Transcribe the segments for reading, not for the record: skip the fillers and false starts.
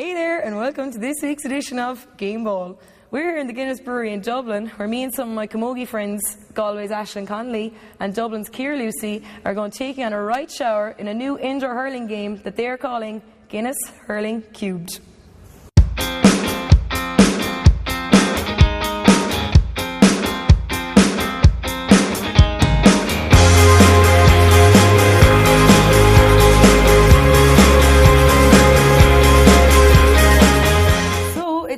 Hey there, and welcome to this week's edition of Gameball. We're here in the Guinness Brewery in Dublin, where me and some of my camogie friends, Galway's Aisling Connolly and Dublin's Ciara Lucy, are going to take you on a right shower in a new indoor hurling game that they are calling Guinness Hurling Cubed.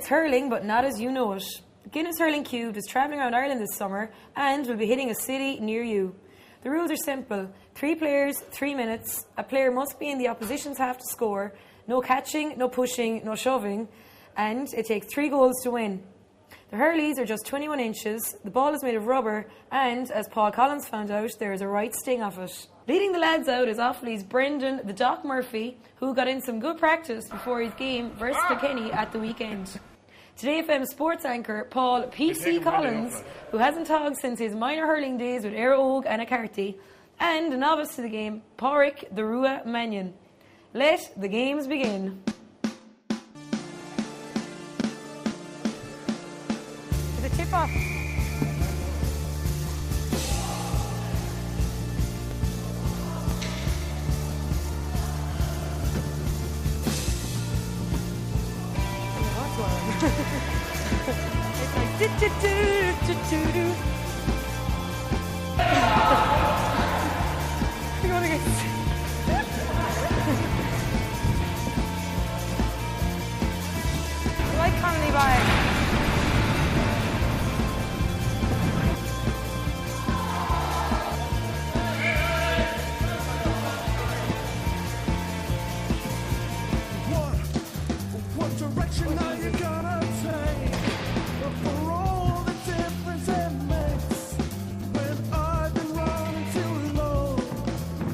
Hurling, but not as you know it. Guinness Hurling Cubed is travelling around Ireland this summer and will be hitting a city near you. The rules are simple. 3 players, 3 minutes. A player must be in the opposition's half to score. No catching, no pushing, no shoving. And it takes 3 goals to win. The hurleys are just 21 inches. The ball is made of rubber and, as Paul Collins found out, there is a right sting of it. Leading the lads out is Offaly's Brendan the Doc Murphy, who got in some good practice before his game versus Kilkenny at the weekend. Today FM sports anchor Paul PC Collins, who hasn't talked since his minor hurling days with Éire Óg and Acarty, and a novice to the game, Pádraig the Rua Mannion. Let the games begin. Is it tip off? It's like do-do-do-do-do-do. You're gonna get sick. I like Connolly by. What direction are you gonna take? For all the difference it makes when I've been running too long,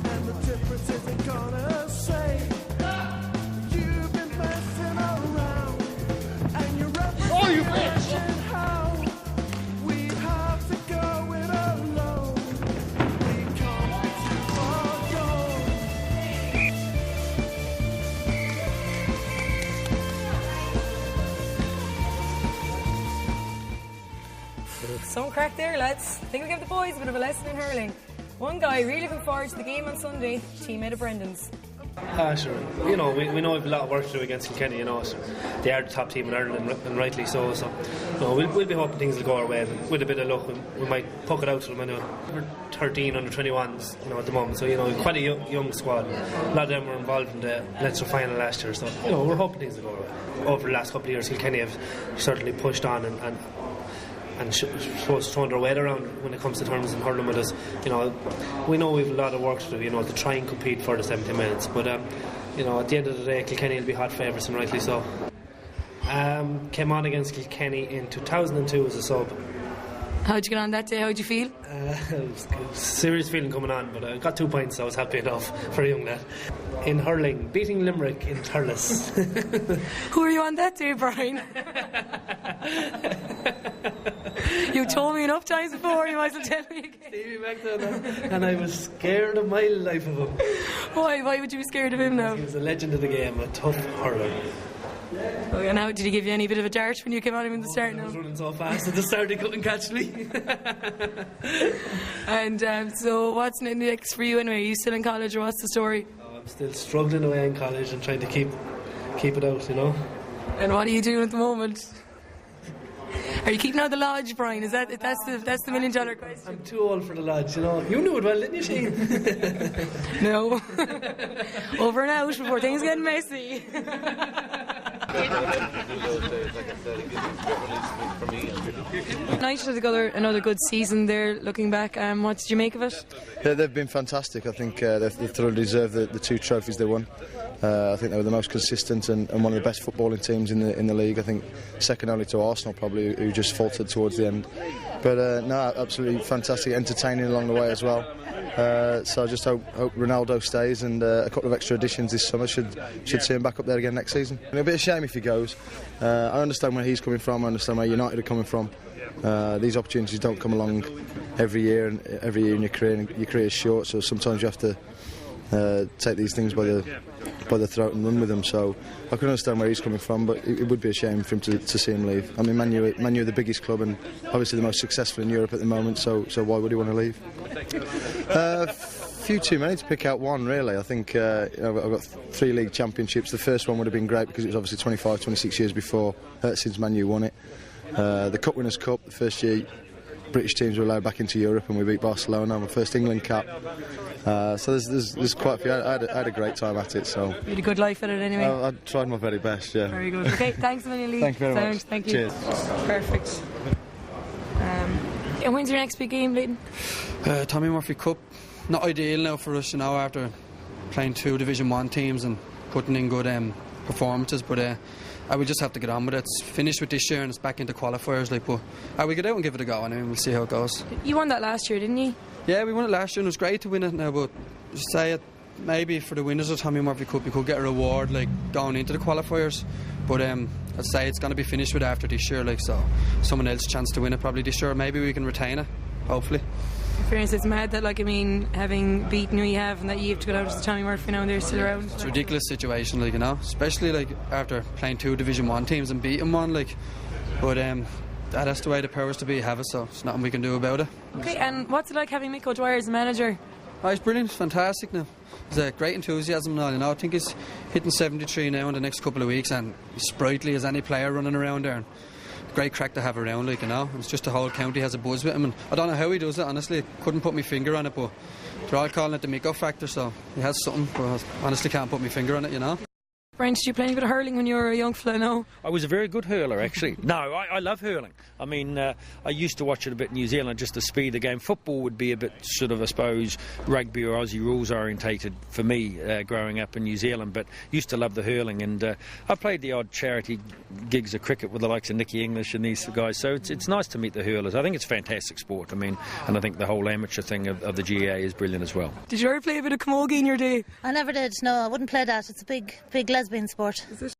and the difference isn't gonna say you've been messing around, and you're representing how we have to go it alone. We can't be too far gone. Some crack there, lads. I think we'll give the boys a bit of a lesson in hurling. One guy really looking forward to the game on Sunday, teammate of Brendan's. Sure. You know, we know we have a lot of work to do against Kilkenny, you know. So they are the top team in Ireland, and rightly so. So, you know, we'll be hoping things will go our way. With a bit of luck, we might puck it out to them anyway. We're 13 under 21s, you know, at the moment. So, you know, quite a young squad. A lot of them were involved in the Leinster final last year. So, you know, we're hoping things will go our way. Over the last couple of years, Kilkenny have certainly pushed on and supposed to throw their weight around when it comes to terms in hurling with us. You know, we know we've a lot of work to do, you know, to try and compete for the 70 minutes. But, you know, at the end of the day, Kilkenny will be hot favourites, and rightly so. Came on against Kilkenny in 2002 as a sub. How'd you get on that day? How'd you feel? It was a serious feeling coming on, but I got 2 points, so I was happy enough for a young lad. In hurling, beating Limerick in Thurles. Who were you on that day, Brian? You told me enough times before, you might as well tell me again. Stevie McDonald, and I was scared of my life of him. Why would you be scared of him now? He was a legend of the game, a tough hurler. Okay, now, did he give you any bit of a dart when you came on him in the start? I was running so fast at the start he couldn't catch me. And so what's next for you anyway? Are you still in college, or what's the story? Oh, I'm still struggling away in college and trying to keep it out, you know. And what are you doing at the moment? Are you keeping out the lodge, Brian? That's the $1 million question. I'm too old for the lodge, you know. You knew it well, didn't you, Shane? No. Over and out before things get messy. United had another good season there, looking back. What did you make of it? Yeah, they've been fantastic. I think they thoroughly deserve the 2 trophies they won. I think they were the most consistent and one of the best footballing teams in the league. I think second only to Arsenal probably, who just faltered towards the end. But no, absolutely fantastic, entertaining along the way as well. So I just hope Ronaldo stays, and a couple of extra additions this summer should see him back up there again next season. It'll be a shame if he goes. I understand where he's coming from. I understand where United are coming from. These opportunities don't come along every year in your career, and your career is short. So sometimes you have to take these things by by the throat and run with them. So I can understand where he's coming from, but it would be a shame for him to see him leave. I mean, Man U are the biggest club and obviously the most successful in Europe at the moment, so why would he want to leave? Few too many to pick out one, really. I think I've got 3 league championships. The first one would have been great because it was obviously 25, 26 years before since Man U won it. The Cup Winners' Cup, the first year British teams were allowed back into Europe and we beat Barcelona. My first England cap. So there's quite a few. I had a great time at it. So You had a good life at it anyway. I tried my very best. Yeah. Very good. Okay, thanks a million, Lee. Thank you very much. Thank you. Cheers. Perfect. And when's your next big game, Leighton? Tommy Murphy Cup. Not ideal now for us, after playing 2 Division 1 teams and putting in good performances, but I will just have to get on with it. It's finished with this year and it's back into qualifiers, but I will get out and give it a go, and we'll see how it goes. You won that last year, didn't you? Yeah, we won it last year and it was great to win it now, but say it, maybe for the winners of Tommy Murphy Cup you could get a reward going into the qualifiers, but I'd say it's going to be finished with after this year, so someone else chance to win it probably this year. Maybe we can retain it, hopefully. In fairness, it's mad that, having beaten who you have and that you have to go down to Tommy Murphy now and they're still around. It's a ridiculous situation, especially after playing 2 Division 1 teams and beating one, but that's the way the powers to be have it, so there's nothing we can do about it. Okay, and what's it like having Mick O'Dwyer as a manager? Oh, he's brilliant, it's fantastic now. There's a great enthusiasm now, I think he's hitting 73 now in the next couple of weeks, and he's sprightly as any player running around there. And great crack to have around, It's just the whole county has a buzz with him, and I don't know how he does it, honestly. Couldn't put my finger on it, but they're all calling it the Miko factor, so he has something, but I honestly can't put my finger on it, Brent, did you play any bit of hurling when you were a young fella? No? I was a very good hurler, actually. No, I love hurling. I mean, I used to watch it a bit in New Zealand, just the speed of the game. Football would be a bit sort of, I suppose, rugby or Aussie rules orientated for me growing up in New Zealand, but used to love the hurling, and I played the odd charity gigs of cricket with the likes of Nicky English and these guys, so it's nice to meet the hurlers. I think it's a fantastic sport, and I think the whole amateur thing of the GA is brilliant as well. Did you ever play a bit of camogie in your day? I never did, no, I wouldn't play that. It's a big lesbian sport. Is it?